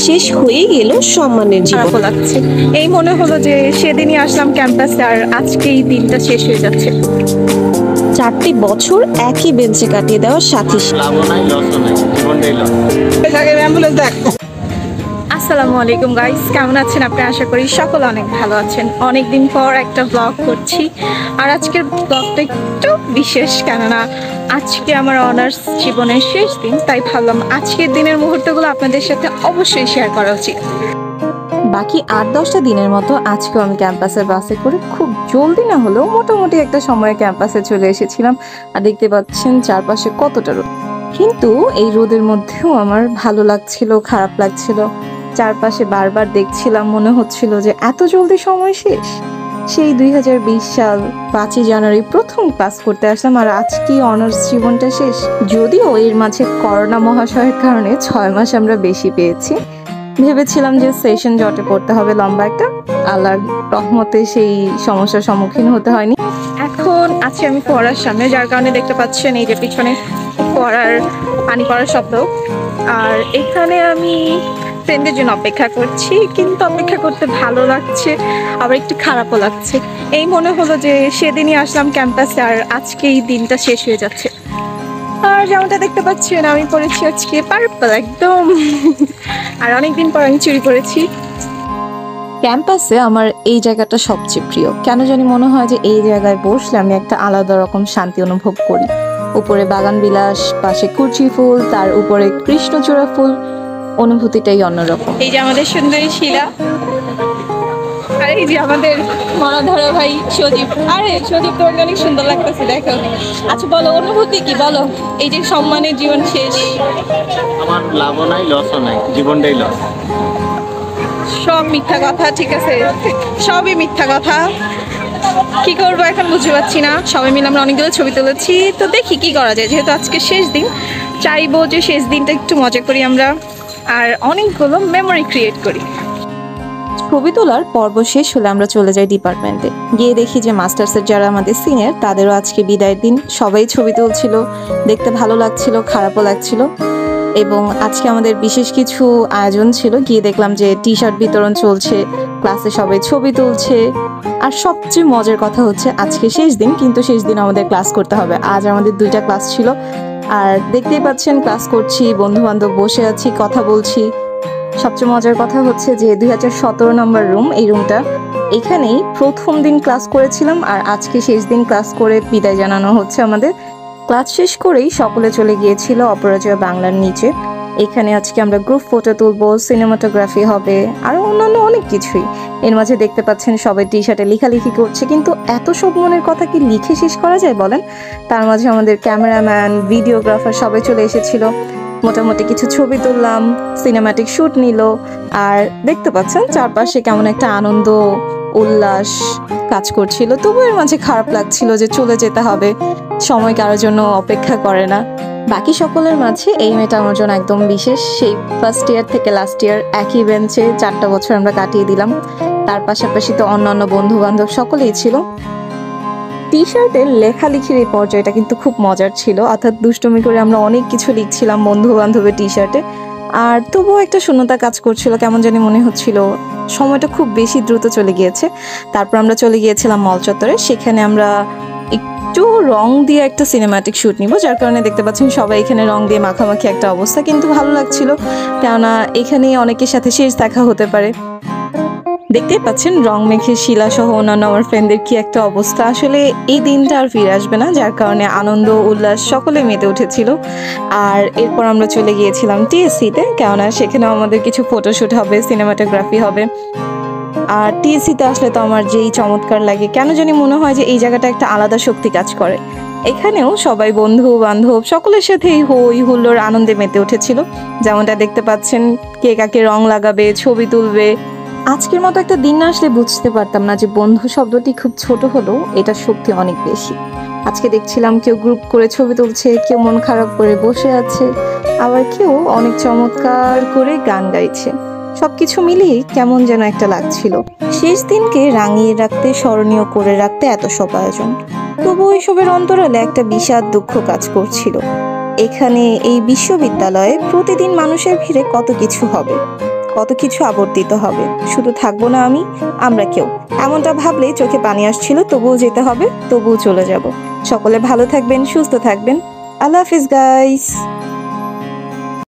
শেষ হয়ে গেল সম্মানের জীবন। খারাপও লাগছে। এই মনে হলো যে সেদিনই আসলাম ক্যাম্পাসে আর আজকে এই দিনটা শেষ হয়ে যাচ্ছে। 4টি বছর একই বেঞ্চে কাটিয়ে দেওয়ার সাথী। আসসালামু আলাইকুম গাইস, কেমন আছেন আপনি? আশা করি সকলে অনেক ভালো আছেন। অনেকদিন পর একটা ব্লগ করছি আর আজকের ব্লগটা একটু বিশেষ, কেননা আজকে আমার অনার্স জীবনের শেষ দিন, তাই ভাবলাম আজকের দিনের মুহূর্তগুলো আপনাদের সাথে অবশ্যই শেয়ার করা উচিত। বাকি 8-10টা দিনের মতো আজকেও আমি ক্যাম্পাসের বাসে করে খুব জলদি না হলেও মোটামুটি একটা সময়ে ক্যাম্পাসে চলে এসেছিলাম। আর দেখতে পাচ্ছেন চারপাশে কতটা রোদ, কিন্তু এই রোদের মধ্যেও আমার ভালো লাগছিল, খারাপ লাগছিল। চারপাশে বারবার দেখছিলাম, মনে হচ্ছিল যে এত জলদি সময় শেষ। সেই 2020 সাল 5ই জানুয়ারি প্রথম ক্লাস করতে আসলাম আর আজকেই অনার্স জীবনটা শেষ। যদিও এর মাঝে করোনা মহাশয়ের কারণে 6 মাস আমরা বেশি পেয়েছি। ভেবেছিলাম যে সেশন জটে পড়তে হবে লম্বা একটা, আল্লাহর রহমতে সেই সমস্যার সম্মুখীন হতে হয়নি। এখন আছি আমি পড়ার সামনে, যার কারণে দেখতে পাচ্ছেন এই যে পিছনে পড়ার পানি পড়ার শব্দ। আর এখানে আমি ফ্রেন্ডের জন্য অপেক্ষা করছি, কিন্তু অপেক্ষা করতে ভালো লাগছে, আবার একটু খারাপও লাগছে। এই মনে হলো যে সেদিনই আসলাম ক্যাম্পাসে আর আজকে এই দিনটা শেষ হয়ে যাচ্ছে। আর যেমনটা দেখতে পাচ্ছেন আমি পরেছি আজকে পার্পল একদম আর অনেকদিন পর আমি চুরি করেছি। ক্যাম্পাসে আমার এই জায়গাটা সবচেয়ে প্রিয়, কেন জানি মনে হয় যে এই জায়গায় বসলে আমি একটা আলাদা রকম শান্তি অনুভব করি। উপরে বাগান বিলাস, পাশে কুচি ফুল, তার উপরে কৃষ্ণচূড়া ফুল, অনুভূতিটাই অন্যরকম। এই যে আমাদের সুন্দরী শিলা, আর এই যে আমাদের মনাধরা ভাই সজীব। আরে সজীব, তোমাকে অনেক সুন্দর লাগতেছে, দেখো। আচ্ছা বলো, অনুভূতি কি বলো? এই যে সম্মানের জীবন শেষ। আমার লাভও নাই, লসও নাই, জীবনটাই লস। সব মিথ্যা কথা, ঠিক আছে, সবই মিথ্যা কথা। কি করবো এখন বুঝতে পারছি না। সবাই মিলে আমরা অনেকগুলো ছবি তুলেছি, তো দেখি কি করা যায়। যেহেতু আজকে শেষ দিন, চাইবো যে শেষ দিনটা একটু মজা করি আমরা, আর অনেকগুলো মেমোরি ক্রিয়েট করি। ছবি তোলার পর্ব শেষ হলে আমরা চলে যাই ডিপার্টমেন্টে। গিয়ে দেখি যে মাস্টার্সের যারা আমাদের সিনিয়র, তাদেরও আজকে বিদায়ের দিন। সবাই ছবি তুলছিল, দেখতে ভালো লাগছিল, খারাপও লাগছিল। এবং আজকে আমাদের বিশেষ কিছু আয়োজন ছিল। গিয়ে দেখলাম যে টি শার্ট বিতরণ চলছে, ক্লাসে সবাই ছবি তুলছে। আর সবচেয়ে মজার কথা হচ্ছে আজকে শেষ দিন, কিন্তু শেষ দিন আমাদের ক্লাস করতে হবে। আজ আমাদের 2টা ক্লাস ছিল, আর দেখতেই পাচ্ছেন ক্লাস করছি, বন্ধু বান্ধব বসে আছি, কথা বলছি। সবচেয়ে মজার কথা হচ্ছে যে 2017 নম্বর রুম, এই রুমটা, এখানেই প্রথম দিন ক্লাস করেছিলাম আর আজকে শেষ দিন ক্লাস করে বিদায় জানানো হচ্ছে আমাদের। ক্লাস শেষ করেই সকলে চলে গিয়েছিল অপরাজয় বাংলার নিচে। এখানে আজকে আমরা গ্রুপ ফটো তুলবো, সিনেমাটোগ্রাফি হবে, আরো অন্যান্য অনেক কিছুই। এর মাঝে দেখতে পাচ্ছেন সবাই টি শার্টে লেখালেখি করছে, কিন্তু এত সব মনের কথা কি লিখে শেষ করা যায় বলেন? তার মাঝে আমাদের ক্যামেরাম্যান, ভিডিওগ্রাফার সবাই চলে এসেছিল। মোটামুটি কিছু ছবি তুললাম, সিনেমাটিক শুট নিল। আর দেখতে পাচ্ছেন চারপাশে কেমন একটা আনন্দ উল্লাস কাজ করছিল। তবু এর মাঝে খারাপ লাগছিল যে চলে যেতে হবে, সময় কারোর জন্য অপেক্ষা করে না। বাকি সকলের মাঝে এই মেয়েটা আমার জন্য একদম বিশেষ। সেই ফার্স্ট ইয়ার থেকে লাস্ট ইয়ার একই বেঞ্চে 4টা বছর আমরা কাটিয়ে দিলাম। তার পাশাপাশি তো অন্যান্য বন্ধু বান্ধব সকলেই ছিল। টি শার্টের লেখালেখির এই পর্যায়টা কিন্তু খুব মজার ছিল, অর্থাৎ দুষ্টুমি করে আমরা অনেক কিছু লিখছিলাম বন্ধু বান্ধবের টি শার্টে। আর তবুও একটা শূন্যতা কাজ করছিল, কেমন জানি মনে হচ্ছিল সময়টা খুব বেশি দ্রুত চলে গিয়েছে। তারপর আমরা চলে গিয়েছিলাম মল চত্বরে, সেখানে আমরা একটু রং দিয়ে একটা সিনেমাটিক শুট নিব, যার কারণে দেখতে পাচ্ছেন সবাই এখানে রং দিয়ে মাখামাখি একটা অবস্থা, কিন্তু ভালো লাগছিল, কেননা এখানে অনেকের সাথে শেষ দেখা হতে পারে। দেখতেই পাচ্ছেন রং মেখে শিলা সহ অন্যান্য আমার ফ্রেন্ডদের কি একটা অবস্থা। আসলে এই দিনটা আর ফিরে আসবে না, যার কারণে আনন্দ উল্লাস সকলে মেতে উঠেছিল। আর এরপর আমরা চলে গিয়েছিলাম টিএসসিতে, কেননা সেখানেও আমাদের কিছু ফটোশুট হবে, সিনেমাটোগ্রাফি হবে। আর টিএসসিতে আসলে তো আমার যেই চমৎকার লাগে, কেন জানি মনে হয় যে এই জায়গাটা একটা আলাদা শক্তি কাজ করে। এখানেও সবাই বন্ধু বান্ধব সকলের সাথেই হই হুল্লোড় আনন্দে মেতে উঠেছিল। যেমনটা দেখতে পাচ্ছেন, কে কাকে রং লাগাবে, ছবি তুলবে। আজকের মতো একটা দিন না আসলে বুঝতে পারতাম না যে বন্ধু শব্দটি খুব ছোট হলেও এটা শক্তি অনেক বেশি। আজকে দেখছিলাম কেউ গ্রুপ করে ছবি তুলছে, কেউ মন খারাপ করে বসে আছে, আবার কেউ অনেক চমৎকার করে গান গাইছে। সবকিছু মিলিয়ে কেমন যেন একটা লাগছিল। শেষ দিনকে রাঙিয়ে রাখতে, স্মরণীয় করে রাখতে এত সব আয়োজন, তবু ওইসবের অন্তরালে একটা বিষাদ দুঃখ কাজ করছিল। এখানে এই বিশ্ববিদ্যালয়ে প্রতিদিন মানুষের ভিড়ে কত কিছু হবে, কত কিছু আবর্তিত হবে। শুধু থাকবো না আমরা কেউ। এমনটা ভাবলেই চোখে পানি আসছিল। তবুও যেতে হবে, তবুও চলে যাব। সকলে ভালো থাকবেন, সুস্থ থাকবেন। আল্লাহ হাফিজ গাইস।